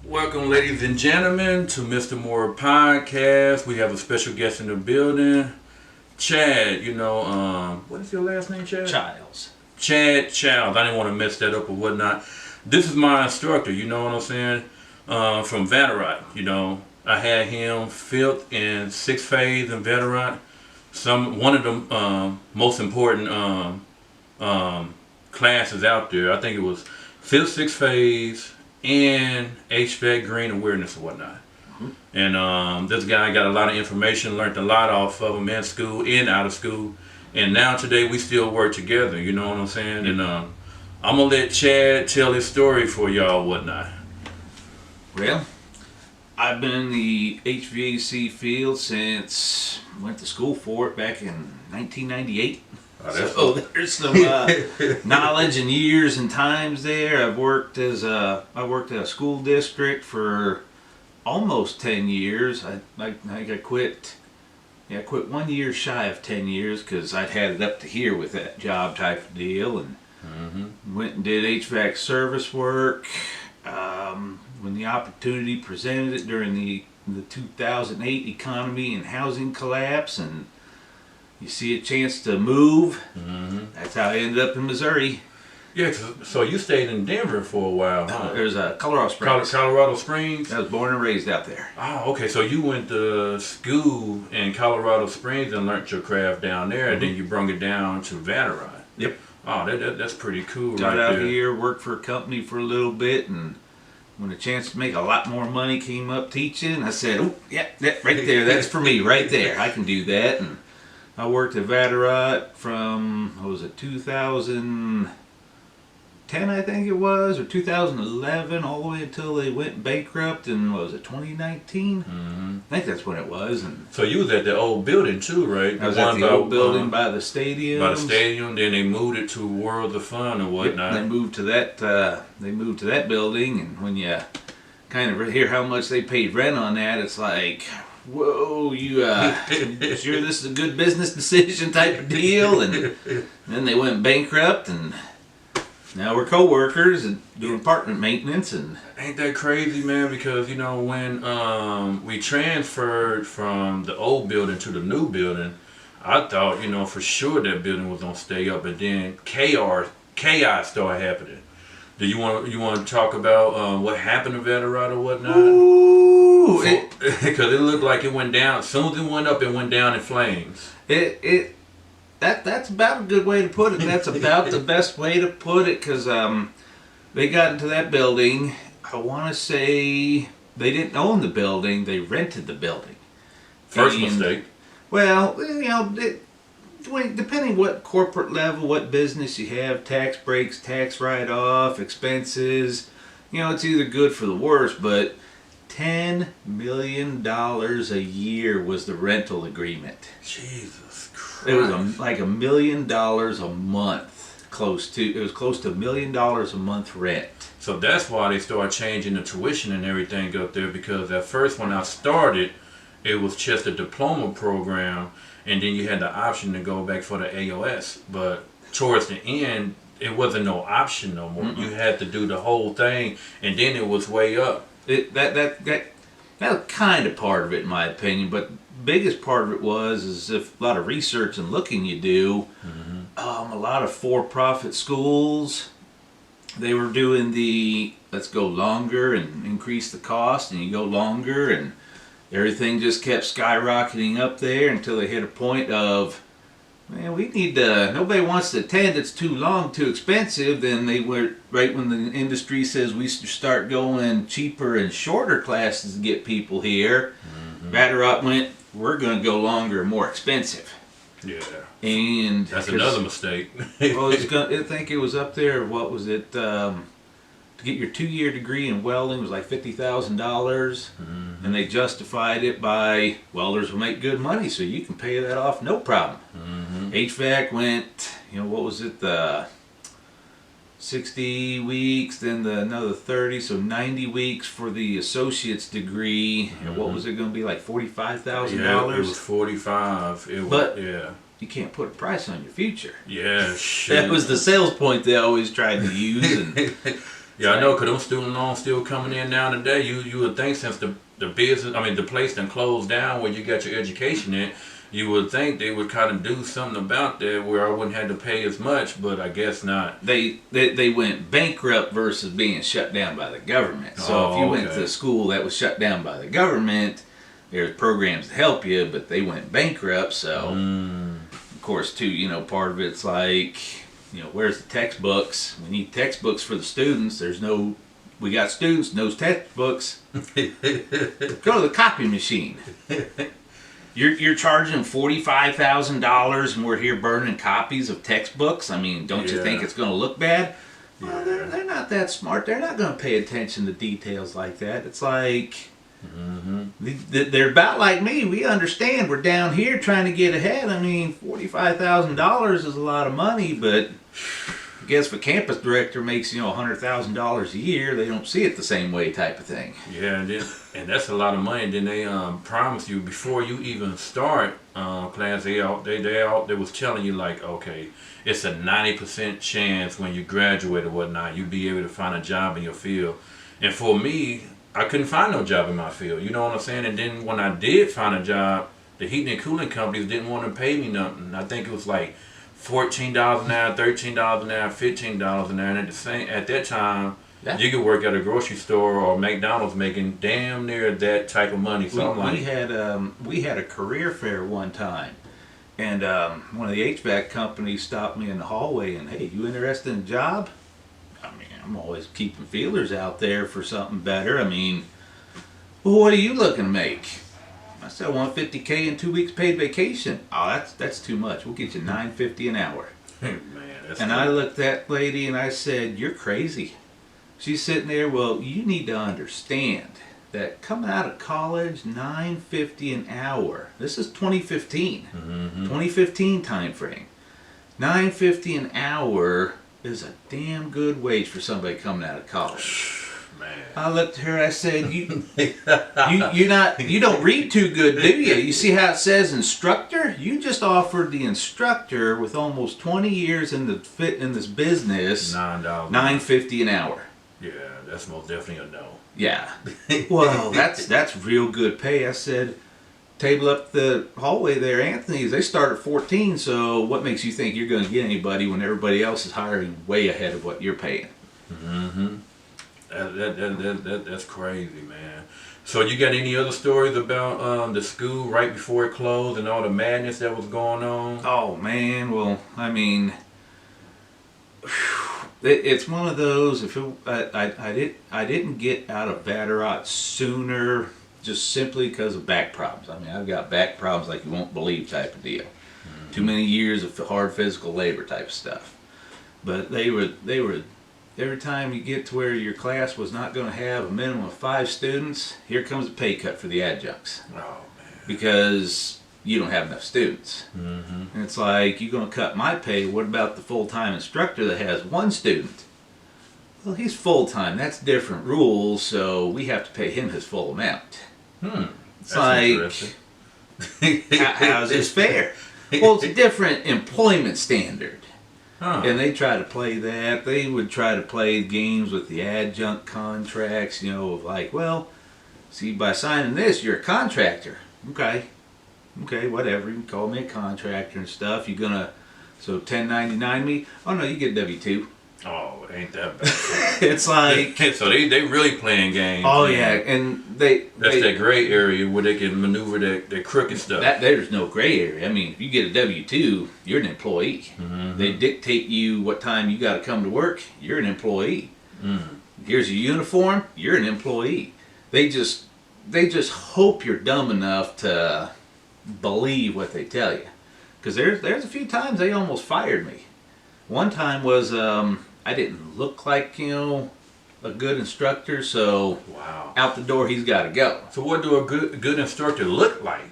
Welcome, ladies and gentlemen, to Mr. Moore Podcast. We have a special guest in the building, Chad. What is your last name, Chad? Chiles. Chad Chiles. I didn't want to mess that up or whatnot. This is my instructor. You know what I'm saying? From Vatterott. I had him fifth and sixth phase in Vatterott. One of the most important classes out there. I think it was fifth, sixth phase, and HVAC green awareness and whatnot. And this guy got a lot of information, learned a lot off of him in school and out of school. And now today we still work together, you know what I'm saying? And I'm going to let Chad tell his story for y'all whatnot. Well, I've been in the HVAC field since went to school for it back in 1998. So there's some knowledge and years and times there. I worked at a school district for almost 10 years. I quit 1 year shy of 10 years because I'd had it up to here with that job type of deal, and went and did HVAC service work when the opportunity presented it during the 2008 economy and housing collapse, and you see a chance to move. That's how I ended up in Missouri. Yeah, so you stayed in Denver for a while, huh? There's Colorado Springs. Colorado Springs? I was born and raised out there. Oh, okay. So you went to school in Colorado Springs and learned your craft down there, and then you brought it down to Vatterott. Yep. Oh, that's pretty cool. Got right out there. here, worked for a company for a little bit, and when the chance to make a lot more money came up teaching, I said, "Oh, yeah, that right there, that's for me, right there. I can do that." And I worked at Vatterott from 2010, I think it was, or 2011, all the way until they went bankrupt in 2019? I think that's when it was. And so you was at the old building too, right? I was at the old building by the stadium. By the stadium, then they moved it to Worlds of Fun or whatnot. Yep, they moved to that building, and when you kind of hear how much they paid rent on that, it's like, whoa, you sure this is a good business decision type of deal? And then they went bankrupt, and now we're co-workers and doing apartment maintenance. And ain't that crazy, man? Because when we transferred from the old building to the new building, I thought for sure that building was gonna stay up, and then chaos started happening. Do you want to talk about what happened to Vatterott or whatnot? Ooh, because it looked like it went down. As soon as it went up, it went down in flames. That's about a good way to put it. That's about the best way to put it, because they got into that building. I want to say they didn't own the building; they rented the building. First mistake. Well, depending what corporate level, what business you have, tax breaks, tax write-off, expenses, it's either good for the worse. But $10 million a year was the rental agreement. Jesus Christ. It was like $1 million a month. It was close to $1 million a month rent. So that's why they started changing the tuition and everything up there, because at first when I started, it was just a diploma program, and then you had the option to go back for the AOS. But towards the end, it wasn't no option no more. You had to do the whole thing, and then it was way up. That was kind of part of it, in my opinion. But the biggest part of it is if a lot of research and looking you do, a lot of for-profit schools, they were doing the let's go longer and increase the cost, and you go longer, and everything just kept skyrocketing up there until they hit a point of, man, we need to, nobody wants to attend, it's too long, too expensive. Then they were, right when the industry says we start going cheaper and shorter classes to get people here, Vatterott went, we're going to go longer and more expensive. Yeah. And that's another mistake. Well, I think it was up there, what was it, to get your 2-year degree in welding was like $50,000, and they justified it by welders will make good money, so you can pay that off no problem. HVAC went, what was it, the 60 weeks, then another 30, so 90 weeks for the associate's degree. And what was it going to be, like $45,000? Yeah, it was 45. But you can't put a price on your future. Yeah, sure. That was the sales point they always tried to use. And Yeah, I know, because those student loans still coming in now today. You would think since the business, I mean, the place done closed down where you got your education in, you would think they would kind of do something about that where I wouldn't have to pay as much, but I guess not. They went bankrupt versus being shut down by the government. So if you went to a school that was shut down by the government, there's programs to help you, but they went bankrupt. So of course, too, you know, part of it's like, you know, where's the textbooks? We need textbooks for the students. We got students, no textbooks. Go to the copy machine. You're charging $45,000 and we're here burning copies of textbooks. I mean, don't you think it's going to look bad? Well, they're not that smart. They're not going to pay attention to details like that. It's like they're about like me. We understand we're down here trying to get ahead. I mean, $45,000 is a lot of money, but I guess if a campus director makes, you know, $100,000 a year, they don't see it the same way, type of thing. Yeah, and that's a lot of money. Then they promise you before you even start class. They was telling you like, okay, it's a 90% chance when you graduate or whatnot, you'll be able to find a job in your field. And for me, I couldn't find no job in my field. You know what I'm saying? And then when I did find a job, the heating and cooling companies didn't want to pay me nothing. I think it was like $14 an hour, $13 an hour, $15 an hour. And at that time, you could work at a grocery store or McDonald's making damn near that type of money. So we had a career fair one time, and one of the HVAC companies stopped me in the hallway and, hey, you interested in a job? I mean, I'm always keeping feelers out there for something better. I mean, well, what are you looking to make? I said, I want $50K and 2 weeks paid vacation. Oh, that's too much. We'll get you $9.50 an hour. Man, that's and I looked at that lady and I said, you're crazy. She's sitting there. Well, you need to understand that coming out of college, $9.50 an hour. This is 2015, 2015 time frame. $9.50 an hour is a damn good wage for somebody coming out of college. Man. I looked at her. I said, "You don't read too good, do you? You see how it says instructor? You just offered the instructor with almost 20 years in this business $9.50 an hour. Yeah, that's most definitely a no. Yeah. Well, that's real good pay. I said, table up the hallway there, Anthony's. They start at 14. So what makes you think you're going to get anybody when everybody else is hiring way ahead of what you're paying? That's crazy, man. So you got any other stories about the school right before it closed and all the madness that was going on? Oh man, well, I mean, it's one of those. I didn't get out of Vatterott sooner, just simply because of back problems. I mean, I've got back problems like you won't believe, type of deal. Too many years of hard physical labor type of stuff. But they were. Every time you get to where your class was not going to have a minimum of 5 students, here comes a pay cut for the adjuncts. Oh, man. Because you don't have enough students. And it's like, you're going to cut my pay. What about the full-time instructor that has 1 student? Well, he's full-time. That's different rules, so we have to pay him his full amount. It's That's like, how is this fair? Well, it's a different employment standard. And they try to play that. They would try to play games with the adjunct contracts, you know, of like, well, see, by signing this, you're a contractor. Okay, whatever. You can call me a contractor and stuff. You're gonna, so 1099 me? Oh no, you get W-2. Oh, ain't that bad. It's like, so they really playing games. oh yeah, and that's that gray area where they can maneuver that crooked stuff. There's no gray area. I mean, if you get a W-2, you're an employee. They dictate you what time you got to come to work. You're an employee. Here's your uniform. You're an employee. They just hope you're dumb enough to believe what they tell you. Because there's a few times they almost fired me. One time was I didn't look like, you know, a good instructor, so out the door he's got to go. So what do a good instructor look like?